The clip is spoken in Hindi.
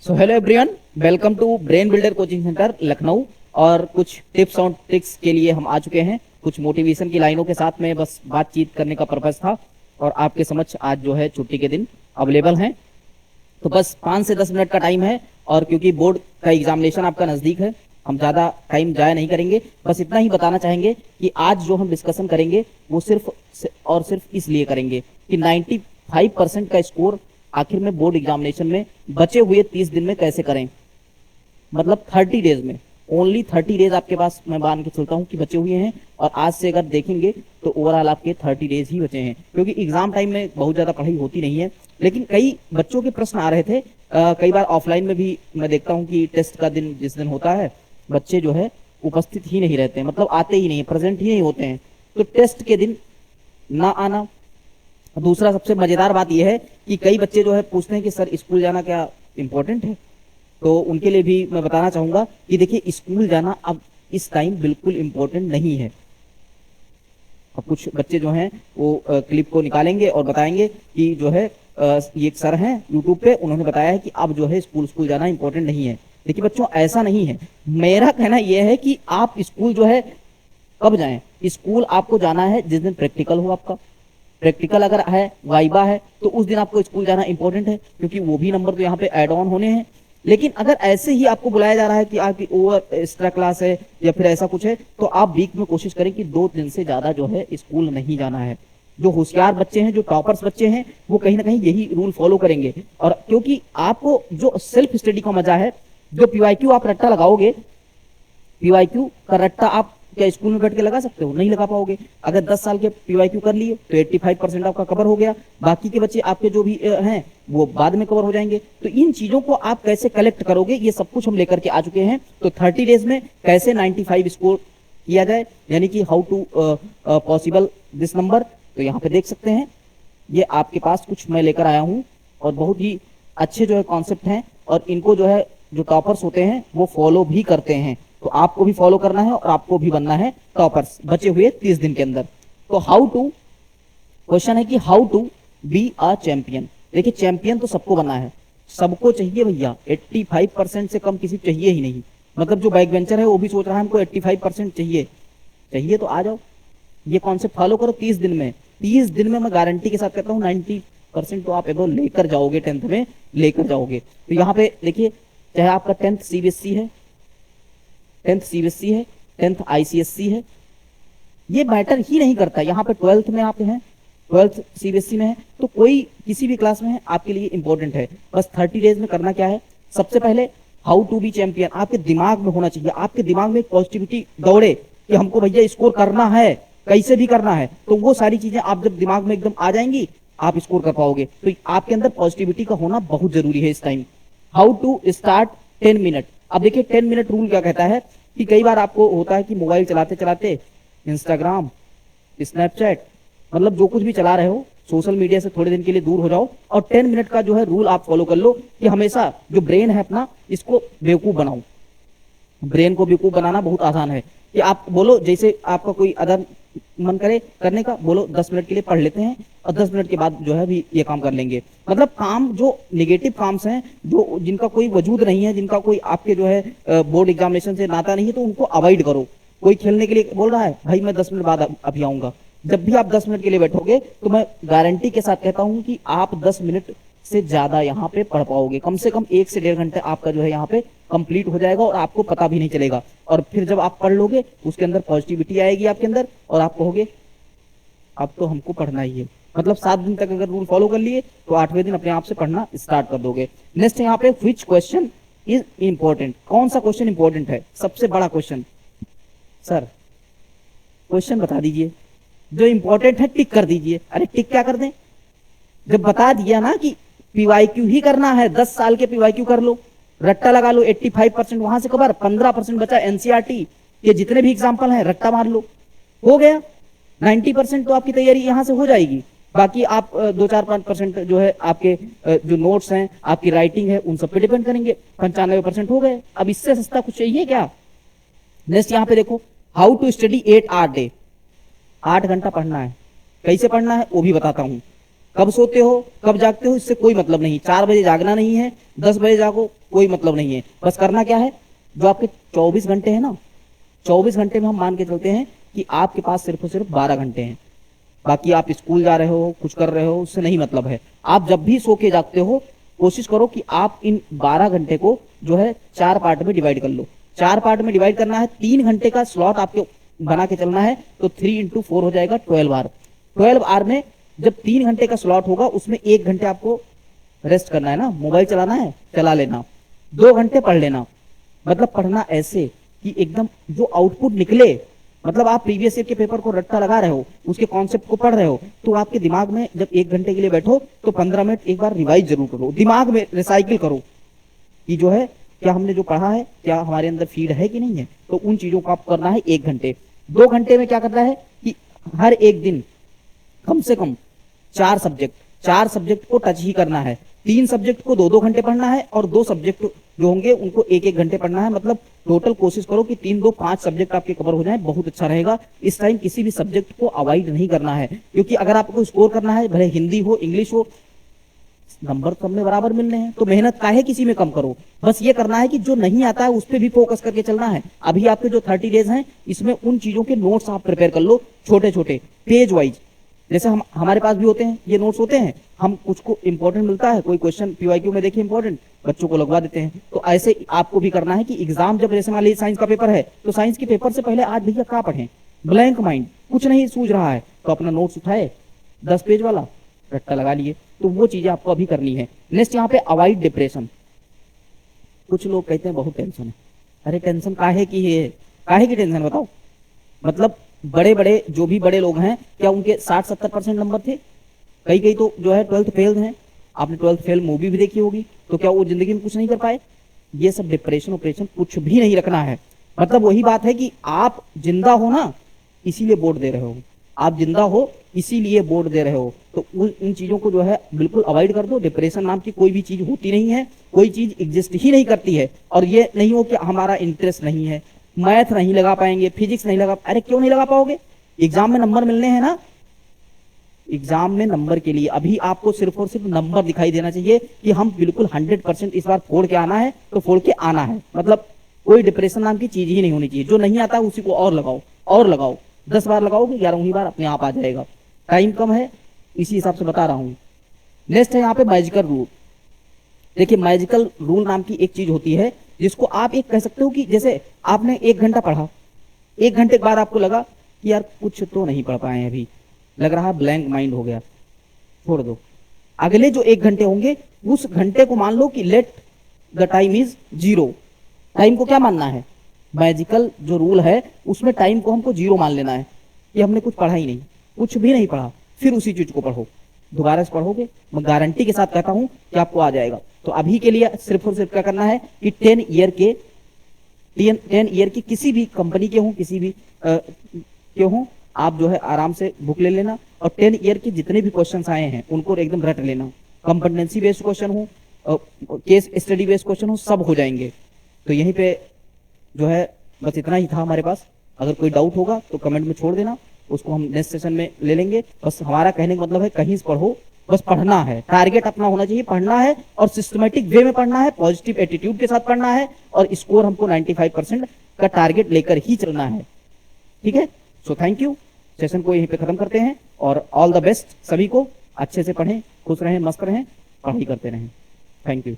So hello everyone, welcome to Brain Builder Coaching Centre Lucknow. और कुछ टिप्स और ट्रिक्स के लिए हम आ चुके हैं। कुछ मोटिवेशन की लाइनों के साथ में बस बातचीत करने का पर्पस था और आपके समक्ष आज जो है छुट्टी के दिन अवेलेबल हैं। तो बस 5 से 10 मिनट का टाइम है और क्योंकि बोर्ड का एग्जामिनेशन आपका नजदीक है, हम ज्यादा टाइम जाया नहीं करेंगे। बस इतना ही बताना चाहेंगे कि आज जो हम डिस्कशन करेंगे वो सिर्फ और सिर्फ इसलिए करेंगे कि 95% का स्कोर आखिर में बोर्ड एग्जामिनेशन में बचे हुए 30 दिन में कैसे करें। मतलब 30 डेज में, ओनली 30 डेज आपके पास मैं मान के चलता हूँ कि बचे हुए हैं। और आज से अगर देखेंगे तो ओवरऑल आपके 30 डेज ही बचे हैं, क्योंकि एग्जाम टाइम में बहुत ज्यादा पढ़ाई होती नहीं है। लेकिन कई बच्चों के प्रश्न आ रहे थे, कई बार ऑफलाइन में भी मैं देखता हूँ कि टेस्ट का दिन जिस दिन होता है बच्चे जो है उपस्थित ही नहीं रहते हैं, मतलब आते ही नहीं, प्रेजेंट ही नहीं होते हैं। तो टेस्ट के दिन ना आना। दूसरा सबसे मजेदार बात यह है कि कई बच्चे जो है पूछते हैं कि सर स्कूल जाना क्या इंपॉर्टेंट है। तो उनके लिए भी मैं बताना चाहूंगा कि देखिए स्कूल जाना अब इस टाइम बिल्कुल इंपॉर्टेंट नहीं है। अब कुछ बच्चे जो हैं वो क्लिप को निकालेंगे और बताएंगे कि जो है ये एक सर हैं यूट्यूब पे, उन्होंने बताया है कि अब जो है स्कूल जाना इंपॉर्टेंट नहीं है। देखिए बच्चों, ऐसा नहीं है। मेरा कहना यह है कि आप स्कूल जो है कब जाएं। स्कूल आपको जाना है जिस दिन प्रैक्टिकल हो। आपका प्रैक्टिकल अगर है, वाइबा है, तो उस दिन आपको स्कूल जाना इंपॉर्टेंट है, क्योंकि वो भी नंबर तो यहाँ पे ऐड ऑन होने हैं। लेकिन अगर ऐसे ही आपको बुलाया जा रहा है कि आपकी ओवर एक्स्ट्रा क्लास है या फिर ऐसा कुछ है, तो आप वीक में कोशिश करें कि 2 दिन से ज्यादा जो है स्कूल नहीं जाना है। जो होशियार बच्चे हैं, जो टॉपर्स बच्चे हैं, वो कहीं ना कहीं यही रूल फॉलो करेंगे। और क्योंकि आपको जो सेल्फ स्टडी का मजा है, जो पीवाईक्यू आप रट्टा लगाओगे, पीवाईक्यू का रट्टा आप क्या स्कूल में बैठ के लगा सकते हो? नहीं लगा पाओगे। अगर 10 साल के पीवाईक्यू कर लिए तो 85% आपका कवर हो गया। बाकी के बच्चे आपके जो भी हैं वो बाद में कवर हो जाएंगे। तो इन चीजों को आप कैसे कलेक्ट करोगे, ये सब कुछ हम लेकर के आ चुके हैं। तो 30 डेज में कैसे 95 स्कोर किया जाए, यानी कि how to possible this number. तो यहाँ पे देख सकते हैं, ये आपके पास कुछ मैं लेकर आया हूँ और बहुत ही अच्छे जो है कॉन्सेप्ट हैं और इनको जो है जो टॉपर्स होते हैं वो फॉलो भी करते हैं। तो आपको भी फॉलो करना है और आपको भी बनना है टॉपर्स बचे हुए 30 दिन के अंदर। तो हाउ टू, क्वेश्चन है कि how to be a champion. देखिए चैंपियन तो सबको बनना है, सबको चाहिए भैया। 85% से कम किसी चाहिए ही नहीं। मतलब जो बैक बेंचर है वो भी सोच रहा है हमको 85% चाहिए। चाहिए तो आ जाओ, ये कॉन्सेप्ट फॉलो करो 30 दिन में। 30 दिन में मैं गारंटी के साथ कहता हूँ 90% तो आप एबो लेकर जाओगे, 10th में लेकर जाओगे। तो यहाँ पे देखिए, चाहे आपका 10th सीबीएसई है, 10th सीबीएसई है, 10th आईसीएसई है, ये मैटर ही नहीं करता। यहाँ पे 12th में आप हैं, 12th सीबीएसई में है, तो कोई किसी भी क्लास में है, आपके लिए इंपॉर्टेंट है। बस 30 डेज में करना क्या है, सबसे पहले हाउ टू बी चैंपियन आपके दिमाग में होना चाहिए। आपके दिमाग में पॉजिटिविटी दौड़े कि हमको भैया स्कोर करना है, कैसे भी करना है। तो वो सारी चीजें आप जब दिमाग में एकदम आ जाएंगी, आप स्कोर कर पाओगे। तो आपके अंदर पॉजिटिविटी का होना बहुत जरूरी है इस time. How to start 10 minute. अब देखिए 10 मिनट रूल क्या कहता है कि कई बार आपको होता है कि मोबाइल चलाते चलाते इंस्टाग्राम, स्नैपचैट, मतलब जो कुछ भी चला रहे हो, सोशल मीडिया से थोड़े दिन के लिए दूर हो जाओ और 10 मिनट का जो है रूल आप फॉलो कर लो कि हमेशा जो ब्रेन है अपना, इसको बेवकूफ बनाओ। ब्रेन को बेवकूफ बनाना बहुत आसान है कि आप बोलो, जैसे आपका कोई अदर मन करे करने का, बोलो 10 मिनट के लिए पढ़ लेते हैं और 10 मिनट के बाद जो है भी ये काम कर लेंगे। मतलब काम जो नेगेटिव काम्स हैं, जो जिनका कोई वजूद नहीं है, जिनका कोई आपके जो है बोर्ड एग्जामिनेशन से नाता नहीं है, तो उनको अवॉइड करो। कोई खेलने के लिए बोल रहा है, भाई मैं 10 मिनट बाद अभी आऊंगा। जब भी आप 10 मिनट के लिए बैठोगे तो मैं गारंटी के साथ कहता हूं कि आप 10 मिनट से ज्यादा यहाँ पे पढ़ पाओगे। कम से कम 1 से 1.5 घंटे आपका जो है यहाँ पे कंप्लीट हो जाएगा और आपको पता भी नहीं चलेगा। और फिर जब आप पढ़ लोगे उसके अंदर पॉजिटिविटी आएगी आपके अंदर और आप कहोगे अब तो हमको पढ़ना ही है। मतलब 7 दिन तक अगर रूल फॉलो कर लिए तो 8वें दिन अपने आप से पढ़ना स्टार्ट कर दोगे। नेक्स्ट यहाँ पे व्हिच क्वेश्चन इज इंपॉर्टेंट। कौन सा क्वेश्चन इंपॉर्टेंट है? सबसे बड़ा क्वेश्चन। सर क्वेश्चन बता दीजिए, जो इंपॉर्टेंट है टिक कर दीजिए। अरे टिक क्या कर दें, जब बता दिया ना कि पीवाईक्यू ही करना है, 10 साल के पीवाईक्यू कर लो, रट्टा लगा लो, 85% वहां से कवर, 15% बचा एनसीईआरटी के जितने भी एग्जाम्पल हैं, रट्टा मार लो, हो गया। 90% तो आपकी तैयारी यहां से हो जाएगी। बाकी आप 2-4-5% जो है आपके जो नोट्स हैं, आपकी राइटिंग है, उन सब पे डिपेंड करेंगे। 95% हो गए। अब इससे सस्ता कुछ चाहिए क्या? नेक्स्ट यहाँ पे देखो, how to study 8 hour day. 8 घंटा पढ़ना है, कैसे पढ़ना है वो भी बताता हूं। कब सोते हो कब जागते हो इससे कोई मतलब नहीं, 4 बजे जागना नहीं है, 10 बजे जागो, कोई मतलब नहीं है। बस करना क्या है, जो आपके 24 घंटे हैं ना, 24 घंटे में हम मान के चलते हैं कि आपके पास सिर्फ और सिर्फ 12 घंटे हैं। बाकी आप स्कूल जा रहे हो, कुछ कर रहे हो, उससे नहीं मतलब है। आप जब भी सो के जागते हो, कोशिश करो कि आप इन 12 घंटे को जो है 4 पार्ट में डिवाइड कर लो। 4 पार्ट में डिवाइड करना है, 3 घंटे का स्लॉट आपके बना के चलना है, तो 3 इंटू 4 हो जाएगा 12 आवर। 12 आवर में जब 3 घंटे का स्लॉट होगा, उसमें 1 घंटे आपको रेस्ट करना है ना, मोबाइल चलाना है, चला लेना। 2 घंटे पढ़ लेना, मतलब पढ़ना ऐसे कि एकदम जो आउटपुट निकले, मतलब आप प्रीवियस ईयर के पेपर को रट्टा लगा रहे हो, उसके कॉन्सेप्ट को पढ़ रहे हो, तो आपके दिमाग में जब 1 घंटे के लिए बैठो तो 15 मिनट एक बार रिवाइज जरूर करो, दिमाग में रिसाइकिल करो कि जो है क्या हमने जो पढ़ा है क्या हमारे अंदर फीड है कि नहीं है। तो उन चीजों को आप करना है 1 घंटे। 2 घंटे में क्या करना है कि हर एक दिन कम से कम 4 सब्जेक्ट को टच ही करना है। 3 सब्जेक्ट को 2-2 घंटे पढ़ना है, और 2 सब्जेक्ट जो होंगे उनको 1-1 घंटे पढ़ना है। मतलब टोटल कोशिश करो कि 3, 2, 5 सब्जेक्ट आपके कवर हो जाए, बहुत अच्छा रहेगा। इस टाइम किसी भी सब्जेक्ट को अवॉइड नहीं करना है, क्योंकि अगर आपको स्कोर करना है, भले हिंदी हो इंग्लिश हो, नंबर सब में बराबर मिलने हैं, तो मेहनत काहे किसी में कम करो। बस ये करना है कि जो नहीं आता है उस पर भी फोकस करके चलना है। अभी आपके जो 30 डेज हैं, इसमें उन चीजों के नोट्स आप प्रिपेयर कर लो, छोटे छोटे पेज वाइज। जैसे हमारे पास भी होते हैं ये नोट्स होते हैं, हम कुछ को इंपॉर्टेंट मिलता है, कोई क्वेश्चन पीवाईक्यू में देखिए इंपॉर्टेंट, बच्चों को लगवा देते हैं। तो ऐसे आपको भी करना है कि एग्जाम जब जैसे मान लीजिए साइंस का पेपर है, तो साइंस के पेपर से पहले आज भैया क्या पढ़ें, ब्लैंक माइंड, कुछ नहीं सूझ रहा है, तो अपना नोट्स उठाए 10 पेज वाला, रट्टा लगा लिए। तो वो चीजें आपको अभी करनी है। नेक्स्ट यहाँ पे अवॉइड डिप्रेशन। कुछ लोग कहते हैं बहुत टेंशन है, अरे टेंशन काहे की है, काहे की टेंशन बताओ। मतलब बड़े बड़े जो भी बड़े लोग हैं, क्या उनके 60-70% नंबर थे? कई कई तो जो है 12th फेल हैं। आपने 12th फेल मूवी भी देखी होगी, तो क्या वो जिंदगी में कुछ नहीं कर पाए? ये सब डिप्रेशन ऑपरेशन कुछ भी नहीं रखना है। मतलब वही बात है कि आप जिंदा हो ना, इसीलिए बोर्ड दे रहे हो, आप जिंदा हो इसीलिए बोर्ड दे रहे हो। तो उन चीजों को जो है बिल्कुल अवॉइड कर दो। डिप्रेशन नाम की कोई भी चीज होती नहीं है, कोई चीज एग्जिस्ट ही नहीं करती है। और ये नहीं हो कि हमारा इंटरेस्ट नहीं है, मैथ नहीं लगा पाएंगे, फिजिक्स नहीं लगा, अरे क्यों नहीं लगा पाओगे? एग्जाम में नंबर मिलने हैं ना। एग्जाम में नंबर के लिए अभी आपको सिर्फ और सिर्फ नंबर दिखाई देना चाहिए कि हम बिल्कुल 100% इस बार फोड़ के आना है, तो फोड़ के आना है। मतलब कोई डिप्रेशन नाम की चीज ही नहीं होनी चाहिए। जो नहीं आता उसी को और लगाओ, और लगाओ, 10 बार लगाओगे 11वीं बार अपने आप आ जाएगा। टाइम कम है, इसी हिसाब से बता रहा हूं। नेक्स्ट है यहाँ पे मैजिकल रूल। देखिए मैजिकल रूल नाम की एक चीज होती है, जिसको आप एक कह सकते हो कि जैसे आपने 1 घंटा पढ़ा, 1 घंटे के बाद आपको लगा कि यार कुछ तो नहीं पढ़ पाए अभी, लग रहा ब्लैंक माइंड हो गया, छोड़ दो। अगले जो 1 घंटे होंगे, उस घंटे को मान लो कि let the time is 0। Time को क्या मानना है? मैजिकल जो रूल है उसमें टाइम को हमको 0 मान लेना है कि हमने कुछ पढ़ा ही नहीं, कुछ भी नहीं पढ़ा। फिर उसी चीज को पढ़ो, दोबारा से पढ़ोगे, मैं गारंटी के साथ कहता हूं कि आपको आ जाएगा। तो अभी के लिए सिर्फ और सिर्फ क्या करना है कि 10 ईयर की किसी भी कंपनी के हों, किसी भी के हों, आप जो है आराम से बुक ले लेना, और 10 ईयर के जितने भी क्वेश्चन आए हैं उनको एकदम रट लेना। कंपटेंसी बेस्ड क्वेश्चन हो, केस स्टडी बेस्ड क्वेश्चन हो, सब हो जाएंगे। तो यहीं पे जो है बस इतना ही था हमारे पास। अगर कोई डाउट होगा तो कमेंट में छोड़ देना, उसको हम नेक्स्ट सेशन में ले लेंगे। बस हमारा कहने का मतलब है कहीं से पढ़ो, बस पढ़ना है, टारगेट अपना होना चाहिए, पढ़ना है और सिस्टमेटिक वे में पढ़ना है, पॉजिटिव एटीट्यूड के साथ पढ़ना है, और स्कोर हमको 95% का टारगेट लेकर ही चलना है। ठीक है, सो थैंक यू। सेशन को यहीं पे खत्म करते हैं, और ऑल द बेस्ट सभी को। अच्छे से पढ़ें, खुश रहें, मस्त रहें, पढ़ाई करते रहें। Thank you.